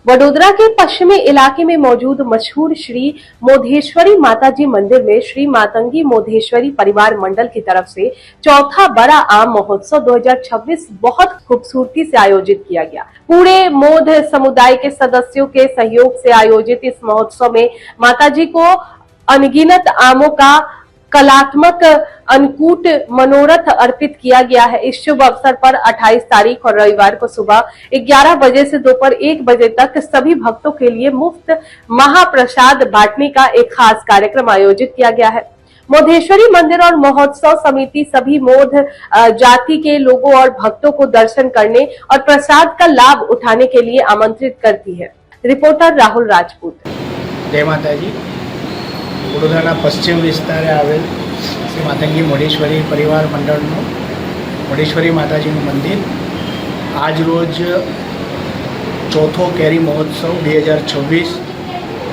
वडोदरा के पश्चिमी इलाके में मौजूद मशहूर श्री मोधेश्वरी माताजी मंदिर में श्री मातंगी मोधेश्वरी परिवार मंडल की तरफ से चौथा बड़ा आम महोत्सव 2026 बहुत खूबसूरती से आयोजित किया गया। पूरे मोध समुदाय के सदस्यों के सहयोग से आयोजित इस महोत्सव में माताजी को अनगिनत आमों का कलात्मक अन्नकूट मनोरथ अर्पित किया गया है। इस शुभ अवसर पर 28 तारीख और रविवार को सुबह 11 बजे से दोपहर 1 बजे तक सभी भक्तों के लिए मुफ्त महाप्रसाद बांटने का एक खास कार्यक्रम आयोजित किया गया है। मोधेश्वरी मंदिर और महोत्सव समिति सभी मोध जाति के लोगों और भक्तों को दर्शन करने और प्रसाद का लाभ उठाने के लिए आमंत्रित करती है। रिपोर्टर राहुल राजपूत। जय माता जी। वडोदराना पश्चिम विस्तारे आवेल श्री मातंगी मोधेश्वरी परिवार मंडळનું મોઢેશ્વરી માતાજીનું મંદિર આજ રોજ ચોથો કેરી મહોત્સવ 2026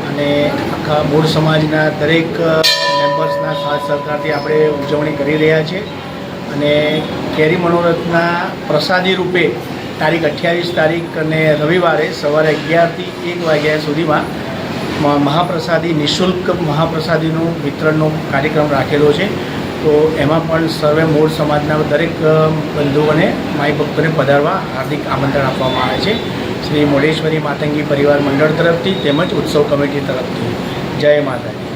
અને આખા મૂળ સમાજના દરેક મેમ્બર્સના સાથ સહકારથી આપણે ઉજવણી કરી રહ્યા છીએ અને કેરી મનોરથના પ્રસાદી રૂપે તારીખ 28 તારીખ અને રવિવારે સવારે 11 થી 1 વાગ્યા સુધીમાં महाप्रसादी निःशुल्क महाप्रसादीનું વિતરણનો કાર્યક્રમ રાખેલો છે। તો એમાં પણ સર્વે મૂળ સમાજના દરેક બંધુઓને માઈ ભક્તોને પધારવા હાર્દિક આમંત્રણ આપવામાં આવે છે શ્રી મોઢેશ્વરી માતંગી પરિવાર મંડળ તરફથી તેમજ ઉત્સવ કમિટી તરફથી। જય માતાજી।